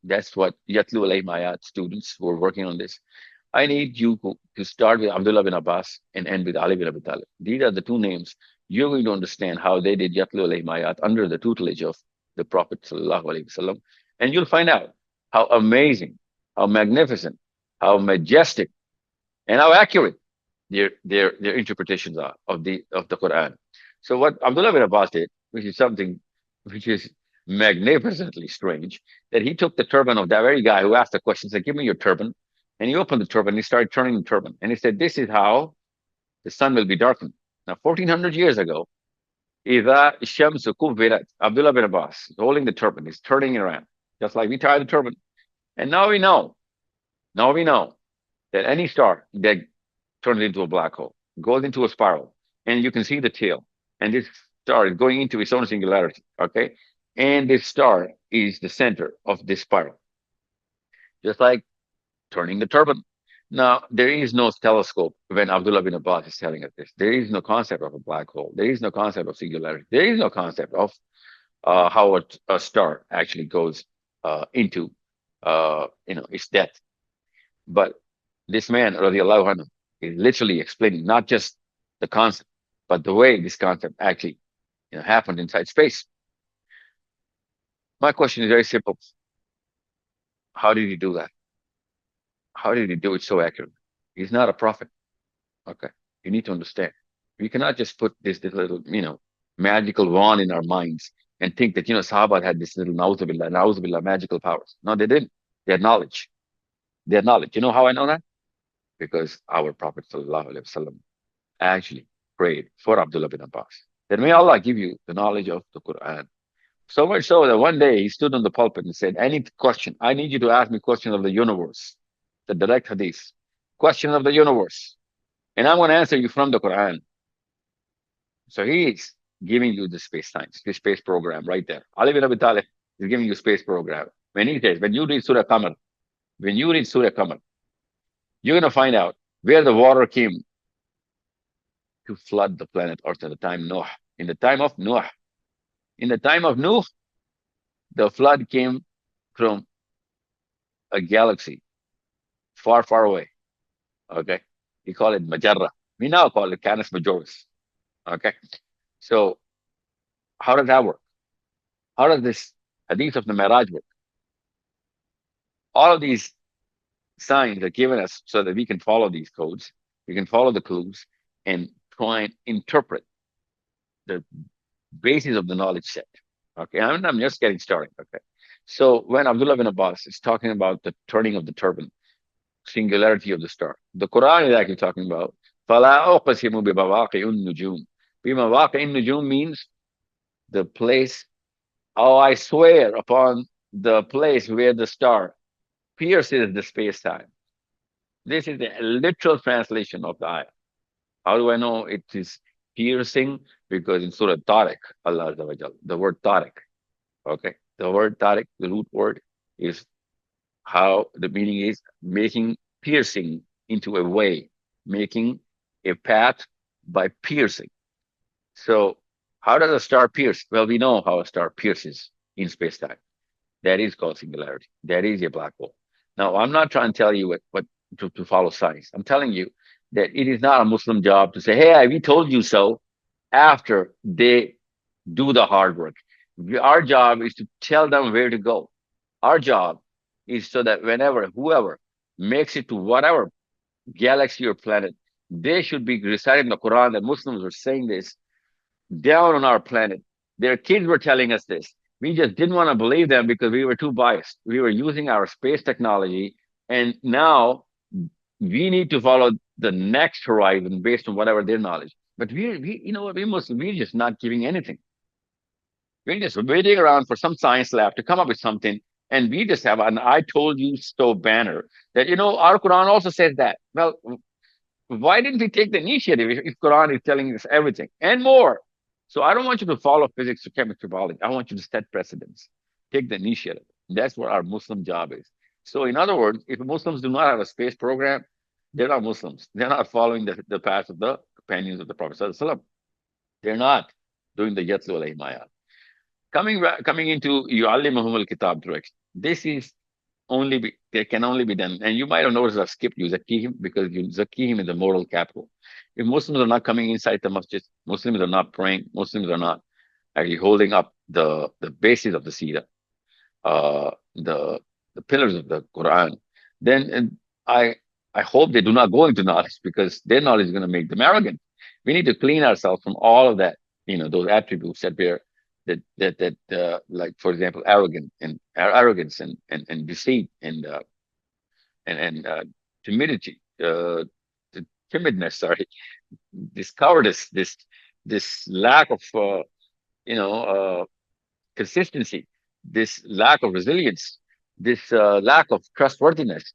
That's what Yatlu alayhim ayat students who are working on this. I need you to start with Abdullah bin Abbas and end with Ali bin Abi Talib. These are the two names. You're going to understand how they did Yatlu alayhim ayat under the tutelage of the Prophet sallallahu alaihi wasallam, and you'll find out how amazing, how magnificent, how majestic, and how accurate their interpretations are of the Quran. So what Abdullah bin Abbas did, which is something which is magnificently strange, that he took the turban of that very guy who asked the question, said, "Give me your turban," and he opened the turban. And he started turning the turban, and he said, "This is how the sun will be darkened." Now, 1400 years ago, إِذَا الشَّمْسُ كُبِّرَتْ, Abdullah bin Abbas is holding the turban, he's turning it around, just like we tie the turban. And now we know that any star that turns into a black hole, goes into a spiral, and you can see the tail. And this star is going into its own singularity. Okay. And this star is the center of this spiral, just like turning the turban. Now, there is no telescope when Abdullah bin Abbas is telling us this. There is no concept of a black hole. There is no concept of singularity. There is no concept of how a star actually goes into its death. But this man, radiallahu anhu, is literally explaining not just the concept, but the way this concept actually happened inside space. My question is very simple. How did he do that? How did he do it so accurately? He's not a prophet. Okay. You need to understand. We cannot just put this little, magical wand in our minds and think that, Sahaba had this little na'uzubillah, magical powers. No, they didn't. They had knowledge. They had knowledge. You know how I know that? Because our Prophet sallallahu alaihi wasallam actually prayed for Abdullah bin Abbas. That may Allah give you the knowledge of the Quran. So much so that one day he stood on the pulpit and said, "Any question, I need you to ask me questions of the universe." The direct hadith. Question of the universe. And I'm going to answer you from the Quran. So he is giving you the space science, the space program right there. Ali bin Abi Talib is giving you space program. When he says, when you read Surah Qamar, you're going to find out where the water came to flood the planet Earth at the time Noah. In the time of Noah. In the time of Noah, the flood came from a galaxy far, far away. Okay. We call it Majarra. We now call it Canis Majoris. Okay. So how does that work? How does this hadith of the Miraj work? All of these signs are given us so that we can follow these codes, we can follow the clues, and try and interpret the basis of the knowledge set. Okay, I'm just getting started. Okay, so when Abdullah bin Abbas is talking about the turning of the turban, singularity of the star, the Quran is actually talking about فَلَا أُقْسِمُ بِمَوَاقِعِ النُّجُومِ. بِمَوَاقِعِ النُّجُوم means the place. Oh, I swear upon the place where the star pierces the space time. This is the literal translation of the ayah. How do I know it is piercing? Because in Surah Tariq, Allah Azza wa Jal, the word Tariq, okay? The word Tariq, the root word, is how the meaning is making piercing into a way, making a path by piercing. So, how does a star pierce? Well, we know how a star pierces in space time. That is called singularity. That is a black hole. Now, I'm not trying to tell you what to follow science. I'm telling you that it is not a Muslim job to say, "Hey, we told you so," after they do the hard work. Our job is to tell them where to go. Our job is so that whenever, whoever makes it to whatever galaxy or planet, they should be reciting the Quran that Muslims are saying this down on our planet. Their kids were telling us this. We just didn't want to believe them because we were too biased. We were using our space technology, and now we need to follow the next horizon based on whatever their knowledge. But we're just not giving anything. We're just waiting around for some science lab to come up with something, and we just have an "I told you so" banner that our Quran also says that. Well, why didn't we take the initiative if Quran is telling us everything and more? So I don't want you to follow physics or chemistry, biology. I want you to set precedents, take the initiative. That's what our Muslim job is. So in other words, if Muslims do not have a space program, they're not Muslims. They're not following the path of the companions of the Prophet Sallallahu Alaihi Wasallam. They're not doing the Yatlu alayhi ayat. Coming into Yu'allimuhum al-Kitab direction. This is they can only be done. And you might have noticed I've skipped you zakihim because you zakihim is the moral capital. If Muslims are not coming inside the masjid, Muslims are not praying, Muslims are not actually holding up the basis of the Sira, the pillars of the Quran, then I I hope they do not go into knowledge because their knowledge is going to make them arrogant. We need to clean ourselves from all of that, those attributes that we're like for example, arrogance and deceit and timidity, the timidness, sorry, this cowardice, this lack of you know uh, consistency, this lack of resilience, this lack of trustworthiness.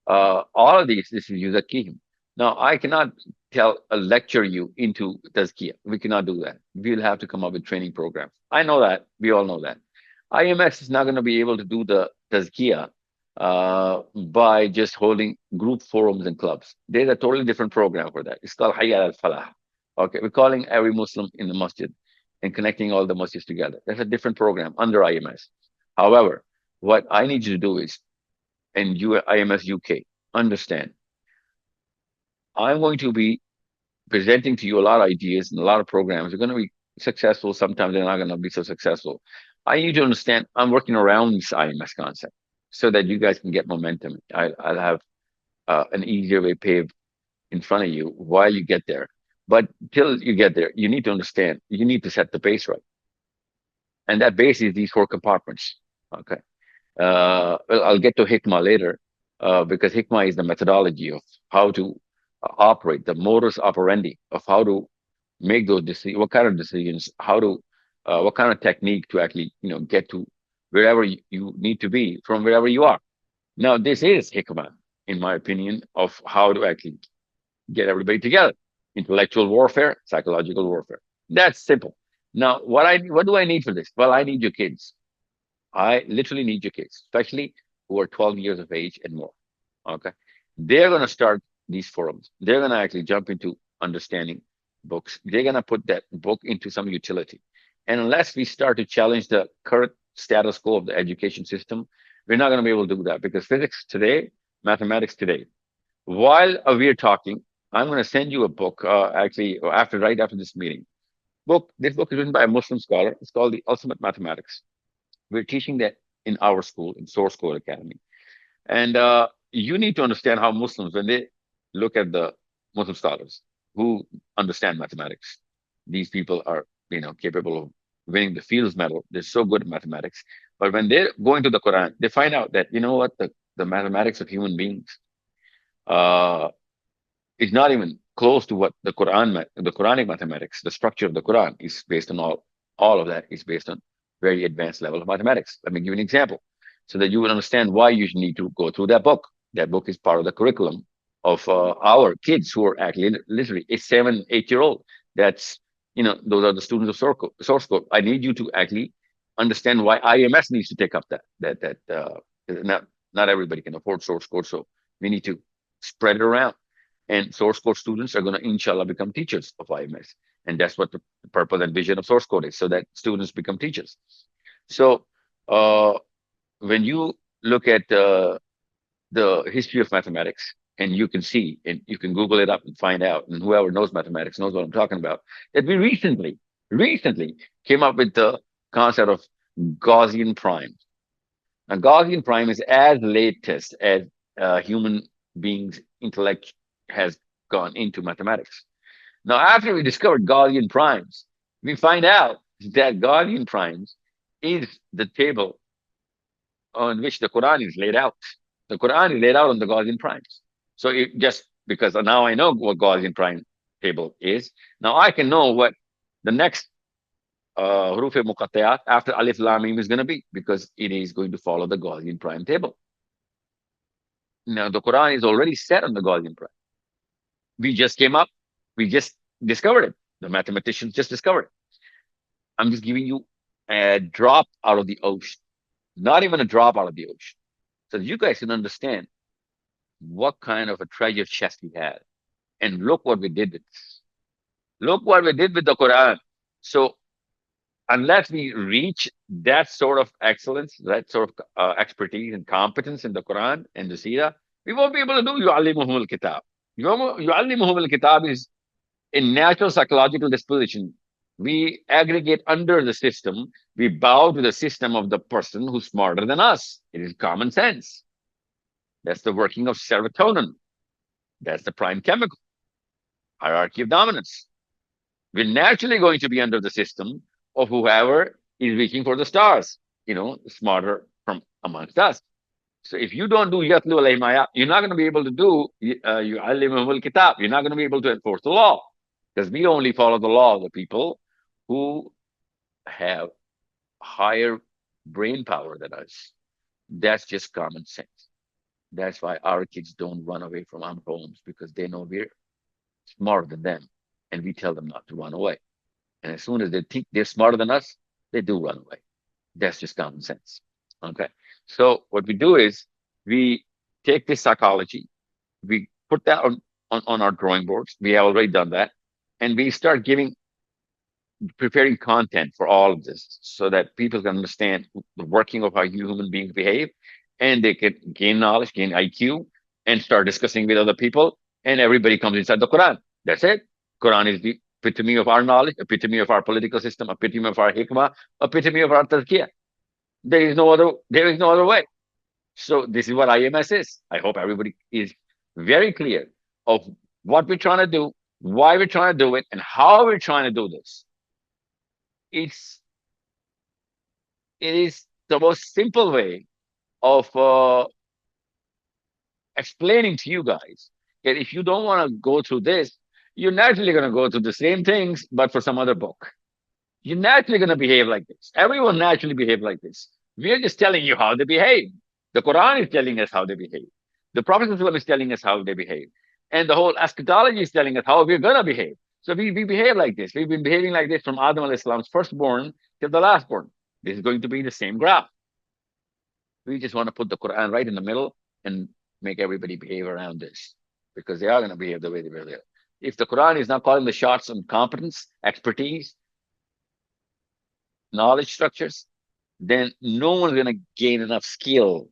All of these, this is Yuzakihim. Now, I cannot lecture you into Tazkiyah. We cannot do that. We'll have to come up with training programs. I know that. We all know that. IMS is not going to be able to do the Tazkiyah by just holding group forums and clubs. There's a totally different program for that. It's called Hayya al Falah. Okay, we're calling every Muslim in the masjid and connecting all the masjids together. That's a different program under IMS. However, what I need you to do is, and you IMS UK, understand, I'm going to be presenting to you a lot of ideas and a lot of programs. They're going to be successful. Sometimes they're not going to be so successful. I need you to understand I'm working around this IMS concept so that you guys can get momentum. I'll have an easier way paved in front of you while you get there. But till you get there, you need to understand, you need to set the base right. And that base is these four compartments. Okay. Well, I'll get to Hikmah later, because Hikmah is the methodology of how to operate, the modus operandi of how to make those decisions, what kind of decisions, what kind of technique to actually, get to wherever you need to be from wherever you are. Now, this is Hikmah, in my opinion, of how to actually get everybody together. Intellectual warfare, psychological warfare. That's simple. Now, what do I need for this? Well, I need your kids. I literally need your kids, especially who are 12 years of age and more. Okay. They're going to start these forums. They're going to actually jump into understanding books. They're going to put that book into some utility. And unless we start to challenge the current status quo of the education system, we're not going to be able to do that because physics today, mathematics today. While we're talking, I'm going to send you a book, actually, right after this meeting. This book is written by a Muslim scholar. It's called The Ultimate Mathematics. We're teaching that in our school, in Source Code Academy. And you need to understand how Muslims, when they look at the Muslim scholars who understand mathematics, these people are, capable of winning the Fields Medal. They're so good at mathematics. But when they go into the Quran, they find out that, you know what, the mathematics of human beings uh, is not even close to what the Quranic mathematics, the structure of the Quran is based on. All of that is based on very advanced level of mathematics. Let me give you an example so that you will understand why you need to go through that book. That book is part of the curriculum of our kids who are actually literally a 7, 8 year old. That's, those are the students of source code. I need you to actually understand why IMS needs to take up not everybody can afford source code. So we need to spread it around. And source code students are going to, inshallah, become teachers of IMS. And that's what the purpose and vision of source code is, so that students become teachers. So when you look at the history of mathematics, and you can see, and you can Google it up and find out, and whoever knows mathematics knows what I'm talking about, that we recently came up with the concept of Gaussian prime. Now, Gaussian prime is as latest as human beings' intellect has gone into mathematics. Now, after we discovered Gaussian primes, we find out that Gaussian primes is the table on which the Quran is laid out. The Quran is laid out on the Gaussian primes. So just because now I know what Gaussian prime table is, now I can know what the next huruf muqatta'at after alif lam mim is going to be, because it is going to follow the Gaussian prime table. Now, the Quran is already set on the Gaussian prime. We just came up, we just discovered it. The mathematicians just discovered it. I'm just giving you a drop out of the ocean, not even a drop out of the ocean, so that you guys can understand what kind of a treasure chest we had. And look what we did with this. Look what we did with the Quran. So unless we reach that sort of excellence, that sort of expertise and competence in the Quran and the Sirah, we won't be able to do yu'allimuhum al-kitab. Yu'allimuhum al-kitab is a natural psychological disposition. We aggregate under the system. We bow to the system of the person who's smarter than us. It is common sense. That's the working of serotonin. That's the prime chemical, hierarchy of dominance. We're naturally going to be under the system of whoever is reaching for the stars, smarter from amongst us. So if you don't do yatlu alayhim ayat, you're not going to be able to do yu'allimuhum kitab. You're not going to be able to enforce the law because we only follow the law of the people who have higher brain power than us. That's just common sense. That's why our kids don't run away from our homes because they know we're smarter than them, and we tell them not to run away. And as soon as they think they're smarter than us, they do run away. That's just common sense. Okay. So what we do is we take this psychology, we put that on our drawing boards. We have already done that. And we start preparing content for all of this so that people can understand the working of how human beings behave and they can gain knowledge, gain IQ, and start discussing with other people. And everybody comes inside the Quran. That's it. Quran is the epitome of our knowledge, epitome of our political system, epitome of our hikmah, epitome of our tazkiyah. There is no other way. So this is what IMS is. I hope everybody is very clear of what we're trying to do, why we're trying to do it, and how we're trying to do this. It's it is the most simple way of explaining to you guys that if you don't want to go through this, you're naturally going to go through the same things, but for some other book. You're naturally going to behave like this. Everyone naturally behave like this. We're just telling you how they behave. The Quran is telling us how they behave. The Prophet is telling us how they behave. And the whole eschatology is telling us how we're going to behave. So we behave like this. We've been behaving like this from Adam alayhi salam's firstborn till the lastborn. This is going to be the same graph. We just want to put the Quran right in the middle and make everybody behave around this because they are going to behave the way they behave. If the Quran is not calling the shots on competence, expertise, knowledge structures, then no one's going to gain enough skill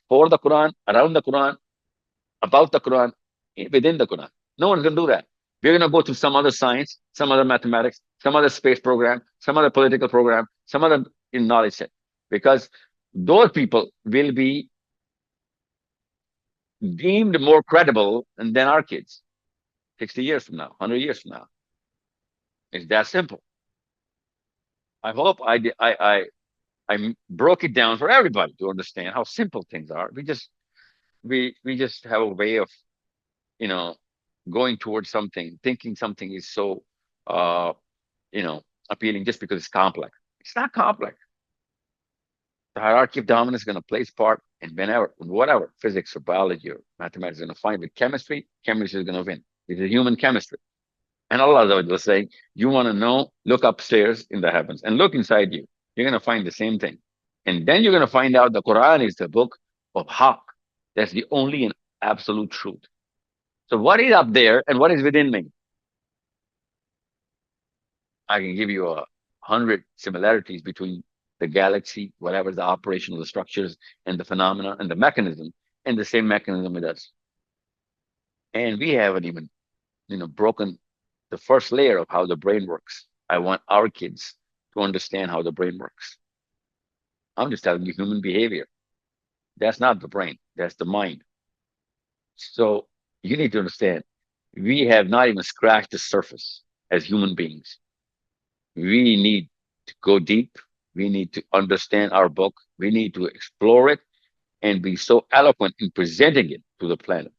for the Quran, around the Quran, about the Quran, within the Quran. No one's going to do that. We're going to go to some other science, some other mathematics, some other space program, some other political program, some other in knowledge set, because those people will be deemed more credible than our kids 60 years from now, 100 years from now. It's that simple. I hope I broke it down for everybody to understand how simple things are. We just have a way of you know going towards something, thinking something is so uh appealing just because it's complex. It's not complex. The hierarchy of dominance is going to play its part, and whatever physics or biology or mathematics is going to find with chemistry, chemistry is going to win. It's a human chemistry. And Allah was saying, you want to know, look upstairs in the heavens and look inside you. You're going to find the same thing. And then you're going to find out the Quran is the book of Haqq. That's the only and absolute truth. So what is up there and what is within me? I can give you 100 similarities between the galaxy, whatever the operation of the structures and the phenomena and the mechanism, and the same mechanism with us. And we haven't even, broken the first layer of how the brain works. I want our kids to understand how the brain works. I'm just telling you human behavior. That's not the brain, that's the mind. So you need to understand, we have not even scratched the surface as human beings. We need to go deep. We need to understand our book. We need to explore it and be so eloquent in presenting it to the planet.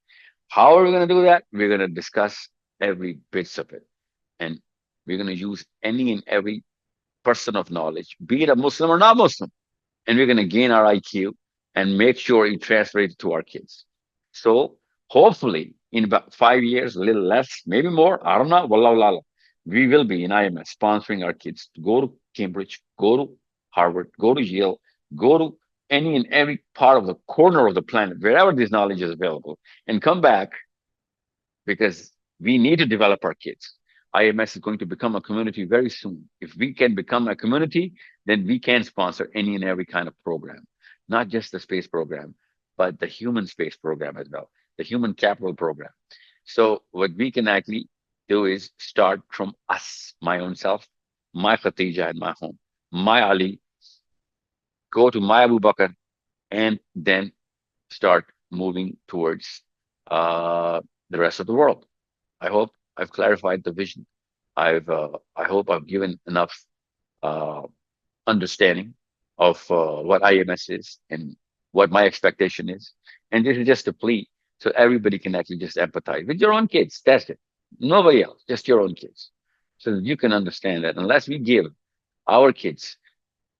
How are we going to do that? We're going to discuss every bits of it. And we're going to use any and every person of knowledge, be it a Muslim or not Muslim. And we're going to gain our IQ and make sure it translates to our kids. So hopefully in about 5 years, a little less, maybe more, I don't know, wallahu alam, we will be in IMS sponsoring our kids to go to Cambridge, go to Harvard, go to Yale, go to any and every part of the corner of the planet, wherever this knowledge is available, and come back because we need to develop our kids. IMS is going to become a community very soon. If we can become a community, then we can sponsor any and every kind of program, not just the space program, but the human space program as well, the human capital program. So what we can actually do is start from us, my own self, my Khatija and my home, my Ali, go to my Abu Bakr, and then start moving towards the rest of the world. I hope I've clarified the vision. I hope I've given enough uh, understanding of what IMS is and what my expectation is. And this is just a plea so everybody can actually just empathize with your own kids. That's it. Nobody else, just your own kids. So that you can understand that unless we give our kids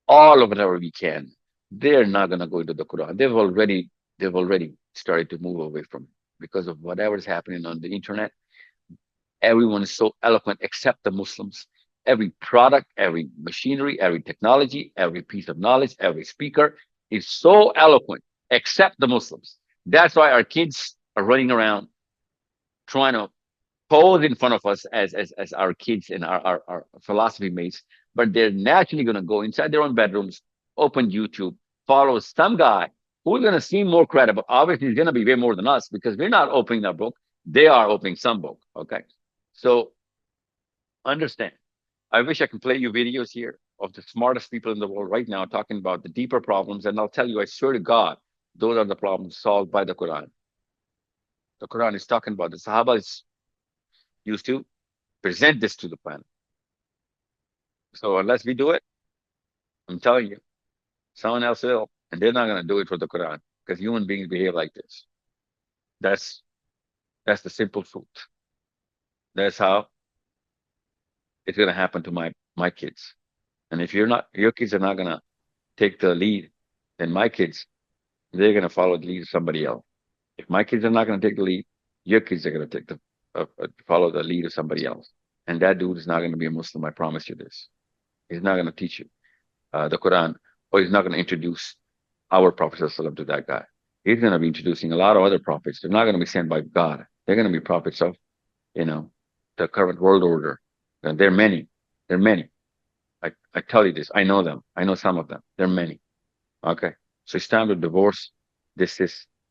all of whatever we can, they're not gonna go into the Quran. They've already started to move away from it because of whatever is happening on the internet. Everyone is so eloquent except the Muslims. Every product, every machinery, every technology, every piece of knowledge, every speaker is so eloquent except the Muslims. That's why our kids are running around trying to pose in front of us as our kids and our philosophy mates, but they're naturally going to go inside their own bedrooms, open YouTube, follow some guy who's going to seem more credible. Obviously, he's going to be way more than us because we're not opening our book. They are opening some book. Okay. So understand. I wish I could play you videos here of the smartest people in the world right now talking about the deeper problems. And I'll tell you, I swear to God, those are the problems solved by the Quran. The Quran is talking about the Sahabas used to present this to the planet. So unless we do it, I'm telling you, someone else will. And they're not going to do it for the Quran because human beings behave like this. That's that's the simple truth. That's how it's going to happen to my kids. And if your kids are not going to take the lead, then my kids, they're going to follow the lead of somebody else. If my kids are not going to take the lead, your kids are going to take the follow the lead of somebody else. And that dude is not going to be a Muslim. I promise you this. He's not going to teach you the Quran, or he's not going to introduce our Prophet ﷺ to that guy. He's going to be introducing a lot of other prophets. They're not going to be sent by God. They're going to be prophets of, you know, the current world order. And there are many. There are many. I tell you this. I know them. I know some of them. There are many. Okay. So it's time to divorce this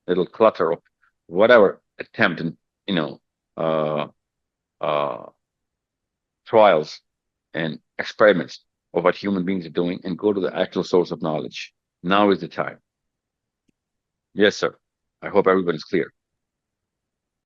little clutter of whatever attempt and, you know, uh, uh, trials and experiments of what human beings are doing and go to the actual source of knowledge. Now is the time. Yes, sir. I hope everybody's clear.